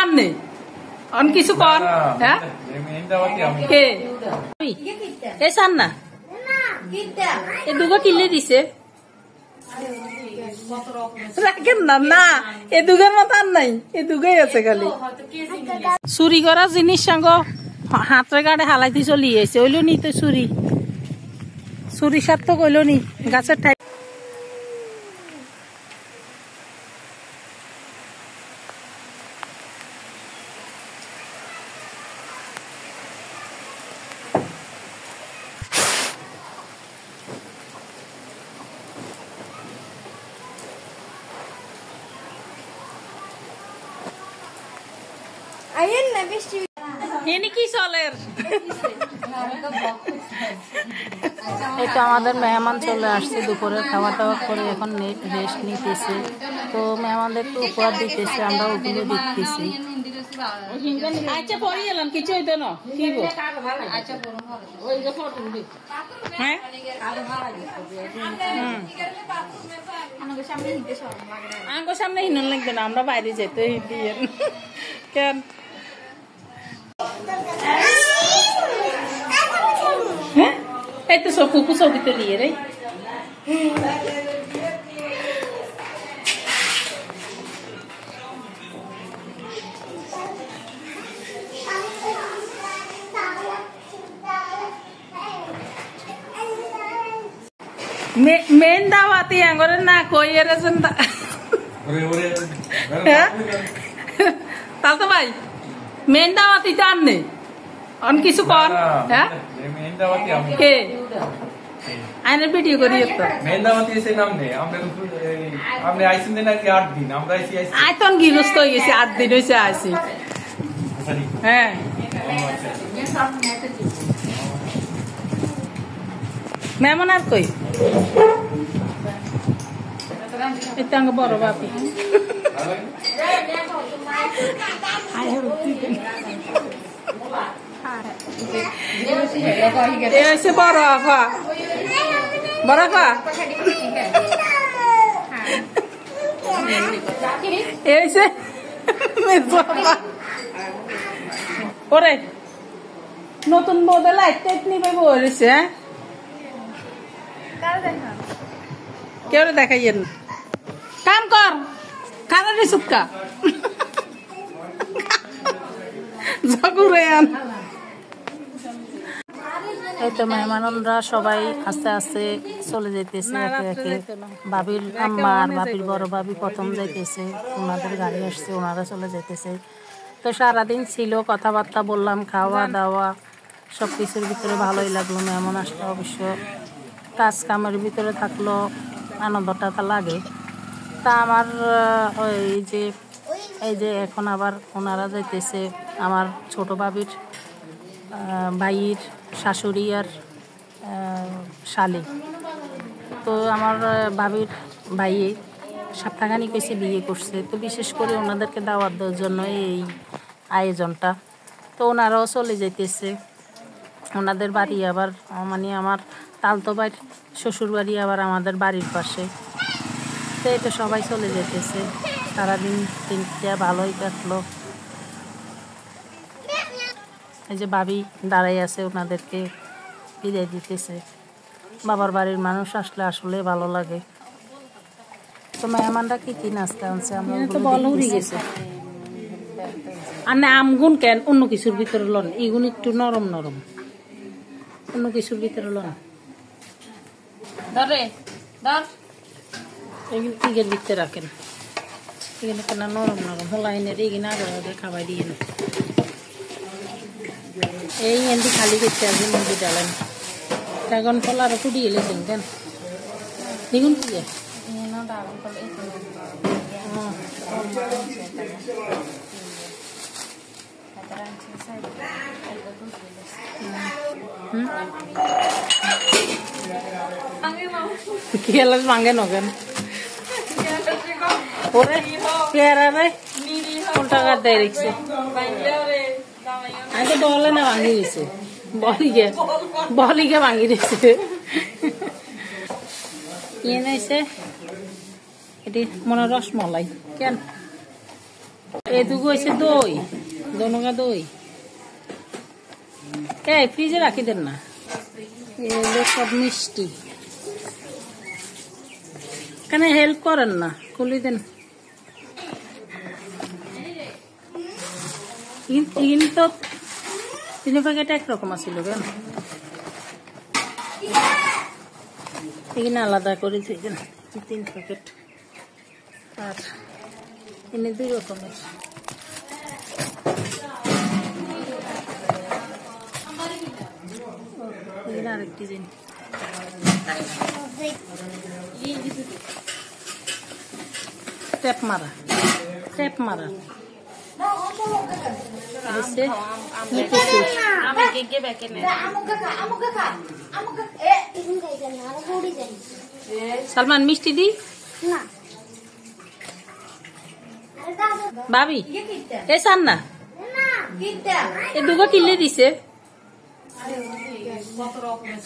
আর নেই অন কিছু কর হ্যাঁ কে এ সান না এ দুগো কিনলে দিছে রাখেন না না এ দুগের মতো আর নাই এ দুগেই আছে খালি চুরি করা জিনিস সঙ্গ হাতের গাড়ে হালাইতে চলি আছে ওইলো নি তো চুরি চুরি সার্থক হইল নি গাছের ঠাই কি চলের এই তো আমাদের মেহমান চলে আসছে দুপুরে খাওয়া দাওয়া করে এখন রেস্ট নিতেছে তো মেহমানদের একটু উপহার দিতেছে আমরা ওগুলো দেখতেছি আচ্ছা পরে এলাম কিছু হইতো না কি হ্যাঁ আঙ্গো সামনে হিনন লাগবে না আমরা বাইরে যেতে কেন এই তো সব কুকু ছবি তো নিয়ে রে মেন দাওয়াতি আঙ্গরে না কই এরে জন্দা তাল তো ভাই মেন দাওয়াতি তো আর নেই অন কিছু কর হ্যাঁ কে আইনের ভিডিও করি তো মেন দাওয়াতি এসে নাম নেই আমরা আপনি আইছেন নাকি 8 দিন আমরা আইছি আইতন গিরস্ত হয়ে গেছে 8 দিন হইছে আইছি হ্যাঁ মেমন আর কই এটা আঙ্গ বড় বাপি এসে বড় আফা বড় আফা এসে ওরে নতুন মডেল লাইট নিবে বলেছে হ্যাঁ কেউ দেখাইয়েন কাম কর খানারে সুক্কা এই তো মেহমানরা সবাই আস্তে আস্তে চলে যেতেছে একে একে ভাবির আম্মা আর ভাবির বড় ভাবি প্রথম যাইতেছে ওনাদের গাড়ি আসছে ওনারা চলে যেতেছে তো সারাদিন ছিল কথাবার্তা বললাম খাওয়া দাওয়া সব কিছুর ভিতরে ভালোই লাগলো মেহমান আসলে অবশ্য কাজ কামের ভিতরে থাকলো আনন্দটা তা লাগে তা আমার এই যে এখন আবার ওনারা যাইতেছে আমার ছোট ভাবির ভাইয়ের শাশুড়ি আর শালি তো আমার ভাবির ভাইয়ে সপ্তাহখানিক এসে বিয়ে করছে তো বিশেষ করে ওনাদেরকে দাওয়াত দেওয়ার জন্য এই আয়োজনটা তো ওনারাও চলে যাইতেছে ওনাদের বাড়ি আবার মানে আমার তালতো ভাইয়ের শ্বশুর বাড়ি আবার আমাদের বাড়ির পাশে তো এটা সবাই চলে যেতেছে সারাদিন দিনটা ভালোই কাটলো এই যে ভাবি দাঁড়াই আছে ওনাদেরকে বিদায় দিতেছে বাবার বাড়ির মানুষ আসলে আসলে ভালো লাগে তো মেহমানরা কি নাস্তা আনছে আমরা তো বল উড়ে গেছে আর না আমগুন কেন অন্য কিছুর ভিতরে লন এগুন একটু নরম নরম অন্য কিছুর ভিতরে লন ধরে ধর এগুলো ভিতরে রাখেন এখানে কেন নরম নরম হোলাইনের এখানে আগে খাওয়াই দিয়ে না এই এমনি খালি করতে আসবে মন্দির ডালেন এখন ফল আরো ফুটিয়ে এলেছেন কেন দেখুন কি খেলাস ভাঙে নকেন ওরে পেয়ারা রে কোন টাকা দেয় রেখছে আমি তো বলে না ভাঙি দিছে বলিকে ভাঙি দিছে ইয়ে নাইছে এটি মনে রসমলাই কেন এটুকু হয়েছে দই, দনগা দই। এই ফ্রিজে রাখি দেন না, এগুলো সব মিষ্টি। কেন হেল্প করেন না, খুলি দেন। কিন্তু 3 প্যাকেট একরকম আছিল কেন, এখানে আলাদা করে দিয়ে দেন 3 প্যাকেট। আর এনে 2 রকমের। এখানে আরেক ডিজাইন। ট্যাপ মারা, ট্যাপ মারা। সালমান মিষ্টি দি ভাবি এ সান না এ দুগো কিনলে দিছে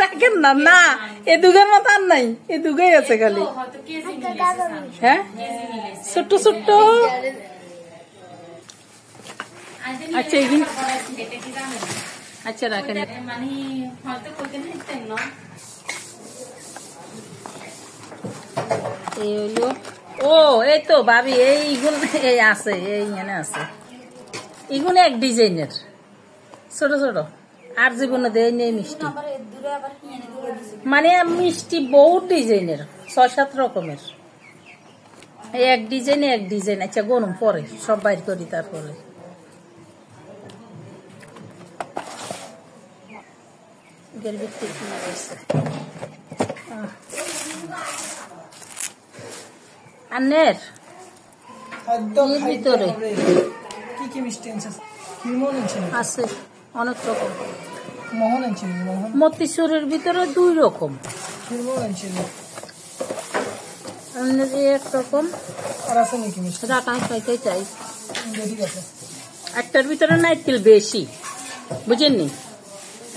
রাখেন না। না এ দুগের মতো আর নাই, এ দুগেই আছে খালি। হ্যাঁ ছোট্ট ছোট্ট। আচ্ছা এগুলো আচ্ছা রাখেন। এই হইলো ও এই তো ভাবি এইগুলো এই আছে, এইখানে আছে। এগুলো এক ডিজাইনের ছোট ছোট। আর জীবনে দেয় নেই মিষ্টি, মানে মিষ্টি বহুত ডিজাইনের 6-7 রকমের। এই এক ডিজাইনে এক ডিজাইন। আচ্ছা গরম পরে সব বাইর করি তারপরে। আন্নের ভিতরে কি কি মিষ্টি আছে অনেক রকম। মোহন মতিচুরের ভিতরে 2 রকম, একরকম রাখা খাইতে চাই। একটার ভিতরে নারকেল বেশি, বুঝেননি?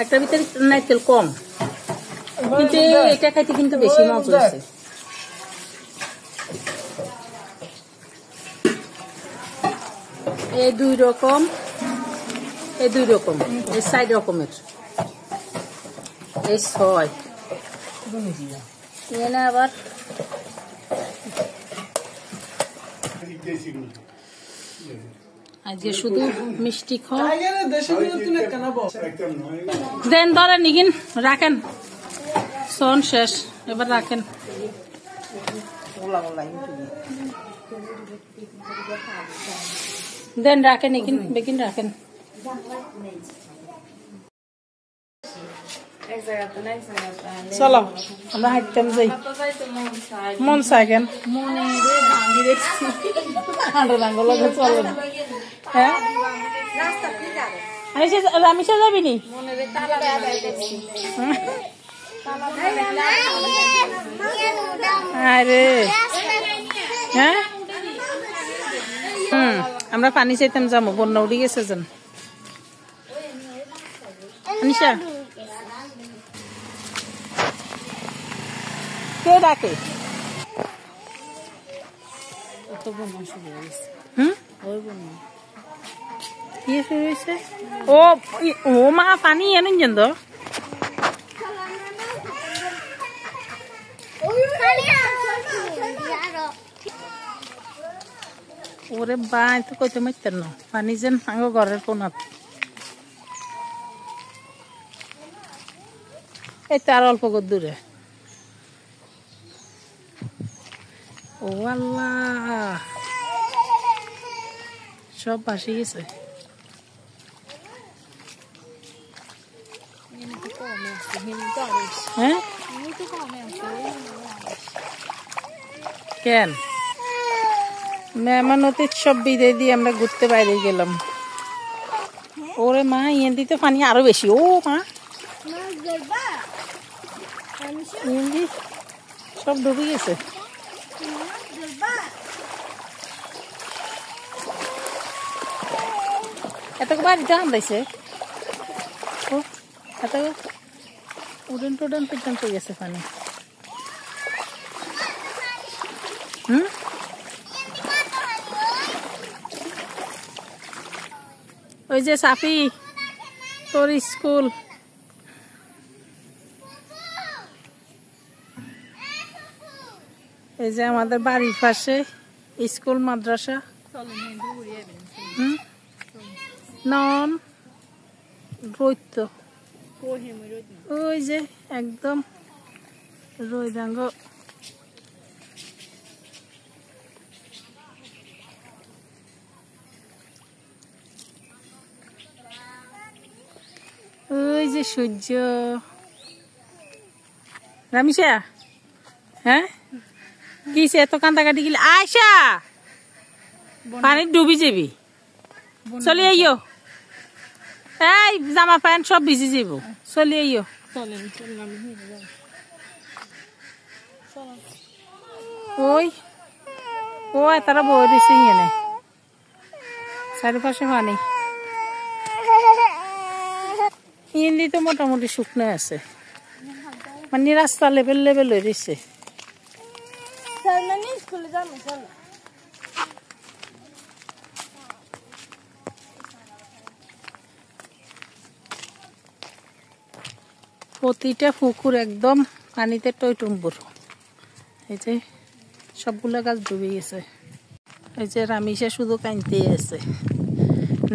একটার ভিতরে নারকেল কম, কিন্তু এটা খাইতে কিন্তু বেশি মজা হয়েছে। এই 2 রকম, এই 2 রকম, এই 4 রকমের, এই 6। এনে আবার আজকে শুধু মিষ্টি খাও। দেন ধরেন নিগিন রাখেন, সোন শেষ, এবার রাখেন। দেন রাখেন এগিন, বেগিন রাখেন। চলো আমরা হাঁটতাম যাই, মন চাই কেন চলেন। হ্যাঁ রামিসা যাবি নি? আরে হ্যাঁ আমরা পানি চাইতাম যাবো, বন্যা উঠে গেছে যেন। আনিশা কে ডাকে? কি শুরু হয়েছে? ও ও মা পানি এনুন যেন তো ওরে বাই তো কইতে মারতেন না, পানি যেন আঙ্গ ঘরের কোনাত। এই তো আর অল্প দূরে। ও আল্লাহ সব ভাসি গেছে। হ্যাঁ কেন মেহমানতির সব বিদায় দিয়ে আমরা ঘুরতে বাইরে গেলাম। ওরে মা ইয়েন দিতে পানি আরো বেশি। ও মা সব ডুবে গেছে। এত বাড়ি জান দিয়েছে, এত উডন টুডন পর্যন্ত গেছে পানি। ওই যে সাফি তোর স্কুল এই যে আমাদের বাড়ির পাশে স্কুল মাদ্রাসা নন রইত ওই যে একদম রইদাঙ্গ ওই যে সূর্য রামিসা হ্যাঁ কিসে এত কান্দাকাটি গেলে আয়সা পানি ডুবি যাবি চলে আইও এই জামা প্যান্ট সব ভিজে যাব চলে আইও ওই ও তারা বই দিছে এনে চারিপাশে পানি ইন্দি তো মোটামুটি শুকনো আছে মানে রাস্তা লেভেল লেভেল হয়ে দিচ্ছে প্রতিটা পুকুর একদম পানিতে টইটুম্বুর এই যে সবগুলা গাছ ডুবে গেছে এই যে রামিসা শুধু কাঁদতেই আছে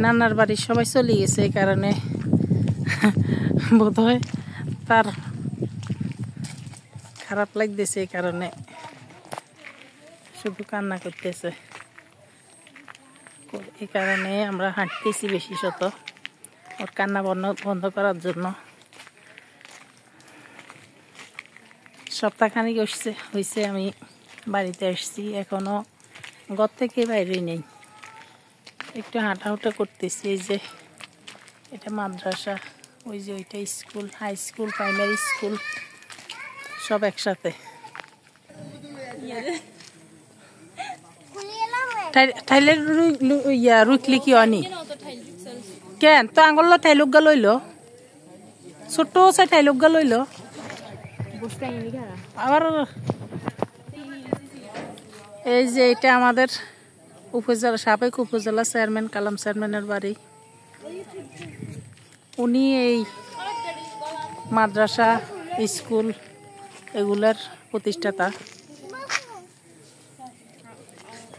নানার বাড়ির সবাই চলে গেছে এই কারণে বোধহয় তার খারাপ লাগতেছে এই কারণে শুধু কান্না করতেছে এই কারণে আমরা হাঁটতেছি বেশি শত ওর কান্না বন্ধ করার জন্য সপ্তাহখানিক হয়েছে আমি বাড়িতে আসছি এখনো ঘর থেকে বাইরে নেই একটু হাঁটাহুটা করতেছি এই যে এটা মাদ্রাসা ওই যে ওইটা school high school primary school সব একসাথে ঠাইলে রুইকলি কি অনি কেন তো আঙুল ঠাইলুক গা লইল ছোট সে ঠাইলুক গা লইল আবার এই যে এটা আমাদের উপজেলা সাবেক উপজেলা চেয়ারম্যান কালাম চেয়ারম্যানের বাড়ি উনি এই মাদ্রাসা স্কুল এগুলার প্রতিষ্ঠাতা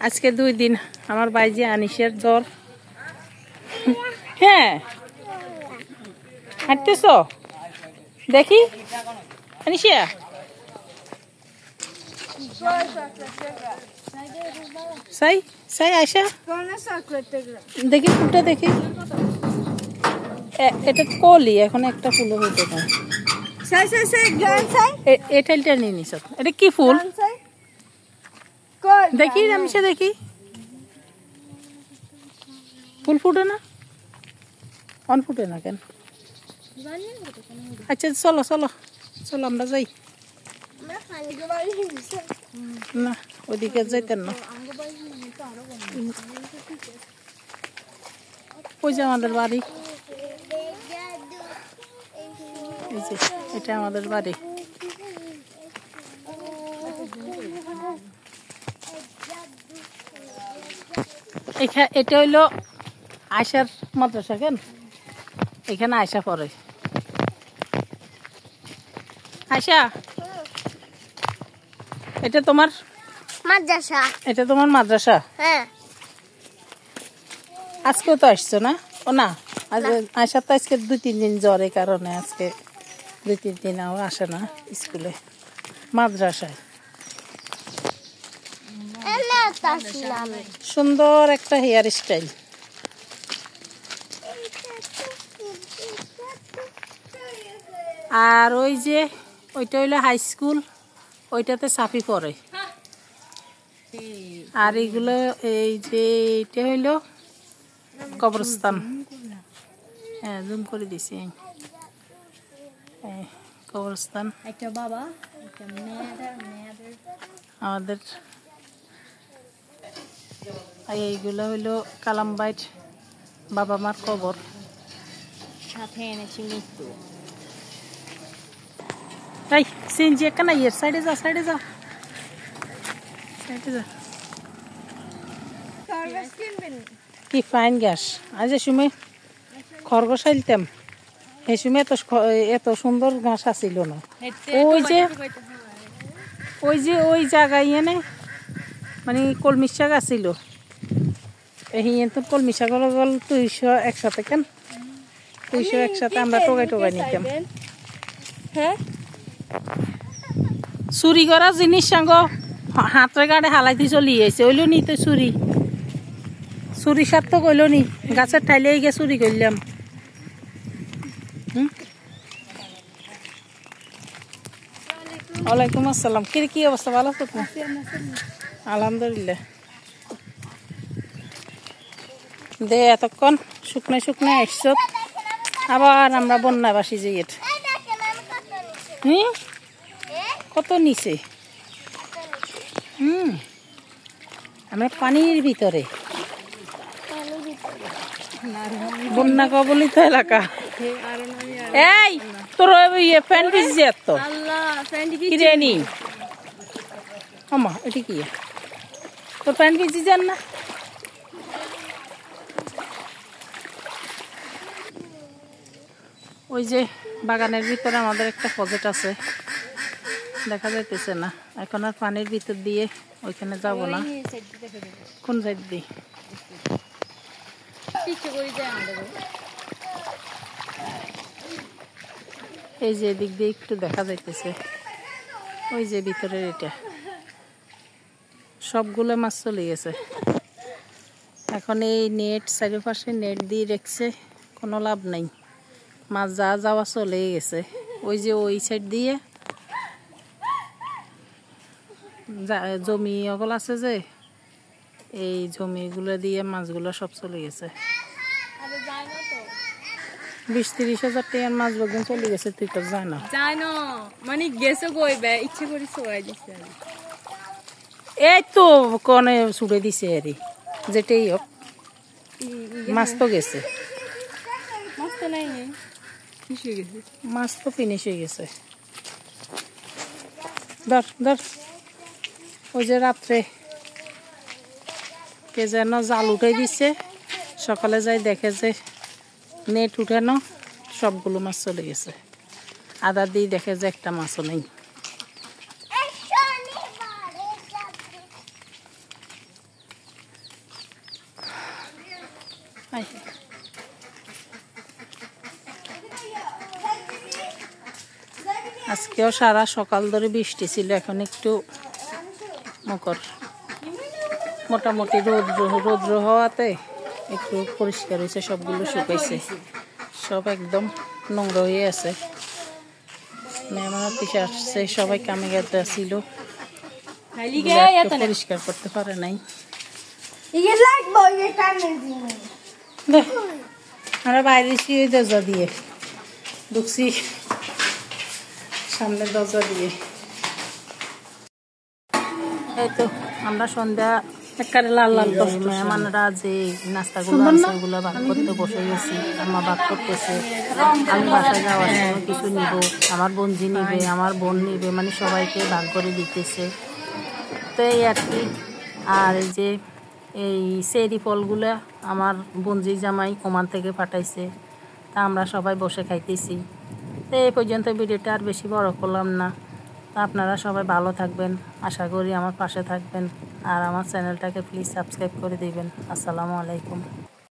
আজকে 2 দিন আমার বাইজি আনিসের জ্বর হ্যাঁ হাঁটতেছ দেখি আনিসিয়া সাই সাই আয়সা দেখি ফুলটা দেখি এটা কলি এখন একটা ফুল হইতে না এটা নিয়ে নিস এটা কি ফুল দেখি রামিসা দেখি ফুল ফুটে না অন ফুটে না কেন আচ্ছা চলো চলো চলো আমরা যাই না ওইদিকে যাইতেন না ওই যে আমাদের বাড়ি এই যে এটা আমাদের বাড়ি এটা হইলো আয়সার মাদ্রাসা কেন এখানে আয়সা পড়ে আয়সা এটা তোমার মাদ্রাসা এটা তোমার মাদ্রাসা হ্যাঁ আজকেও তো আসছো না ও না আয়সা তো আজকে 2-3 দিন জ্বরের কারণে আজকে 2-3 দিন আসে না স্কুলে মাদ্রাসায় সুন্দর একটা হেয়ার স্টাইল আর ওই যে ওইটা হইলো হাই স্কুল ওইটাতে সাফি পড়ে আর এগুলো এই যে এটা হইলো কবরস্থান হ্যাঁ জুম করে দিছি কবরস্থান একটা বাবা আমাদের এইগুলো হইলো কালামবাইট বাবা মার কবর সাথে এনেছি মৃত্যু এই সিনজি একখানা ইয়ের সাইডে যা সাইডে যা সাইডে যা কি ফাইন গ্যাস আজ সময় খরগোশ আইলতাম এই সময় এত সুন্দর ঘাস আসিল না। ওই যে ওই জায়গায় এনে মানে কলমি শাক আসিল, এই তো কলমি শাক গল 200 একসাথে, কেন 200 একসাথে আমরা টোকাই নিতাম। হ্যাঁ চুরি করা জিনিস সঙ্গ হাতের গাড়ে হালাইতে চলি আইছে, ওইলো নি তো চুরি সার্থক হইল নি, গাছের ঠাইলে গিয়ে চুরি করলাম। ওয়ালাইকুম আসসালাম। কি অবস্থা, ভালো আছো তুমি? আলহামদুলিল্লাহ। দে এতক্ষণ শুকনায় শুকনায় আসছ, আবার আমরা বন্যা বাসি যাই। কত নিচে, আমরা পানির ভিতরে, বন্যা কবলিত এলাকা। এই তোর ফ্যান ভিজছে তো কিরে নি আমা, এটা কি তোর প্যান্ট ভিজি যান না? ওই যে বাগানের ভিতরে আমাদের একটা প্রজেক্ট আছে, দেখা যাইতেছে না এখন আর পানির ভিতর দিয়ে ওইখানে যাব না। কোন সাইড দিয়ে? এই যে দিক দিয়ে একটু দেখা যাইতেছে, ওই যে ভিতরের এটা সবগুলো মাছ চলে গেছে। এখন এই নেট চারিপাশে নেট দিয়ে রেখেছে, কোনো লাভ নাই, মাছ যা যাওয়া চলে গেছে। ওই যে ওই সাইড দিয়ে জমি ওগুলো আছে যে, এই জমিগুলো দিয়ে মাছগুলো সব চলে গেছে। 20-30 হাজার টাকার মাছ বেগুন চলে গেছে, তুই তো জানো মানে গেছে কই বে ইচ্ছে করে সবাই দিছে। এই তো কনে ছুড়ে দিছে আরে, যেটাই হোক মাছ তো গেছে, মাছ তো নাই, মাছ তো ফিনিশ হয়ে গেছে। ধর ধর, ওই যে রাত্রে কে যেন জাল উঠে দিচ্ছে, সকালে যাই দেখে যে নেট উঠানো সবগুলো মাছ চলে গেছে, আদা দিয়ে দেখে যে একটা মাছও নেই। আজকেও সারা সকাল ধরে বৃষ্টি ছিল, এখন একটু মকর, মোটামুটি রৌদ্র হওয়াতে একটু পরিষ্কার হয়েছে, সবগুলো শুকাইছে, সব একদম নোংরা হয়ে আছে। মেহমান অফিসে আসছে, সবাই কামে গেতে ছিল, পরিষ্কার করতে পারে নাই। আমরা বাইরে ওই দরজা দিয়ে ঢুকছি, সামনে দরজা দিয়ে। এই তো আমরা সন্ধ্যা একেবারে লাল লাল মেহমানরা যে নাস্তাগুলো আছে ওগুলো ভাগ করতে বসে গেছি। আমার ভাগ করতেছে, আমি বাসায় যাওয়ার সময় কিছু নিব, আমার বোনজি নিবে, আমার বোন নিবে, মানে সবাইকে ভাগ করে দিতেছে। তো এই আর কি। আর এই যে এই চেরি ফলগুলো আমার বোনজি জামাই ওমান থেকে পাঠাইছে, তা আমরা সবাই বসে খাইতেছি। তো এই পর্যন্ত ভিডিওটা আর বেশি বড় করলাম না। তো আপনারা সবাই ভালো থাকবেন, আশা করি আমার পাশে থাকবেন, আর আমার চ্যানেলটাকে প্লিজ সাবস্ক্রাইব করে দিবেন। আসসালামু আলাইকুম।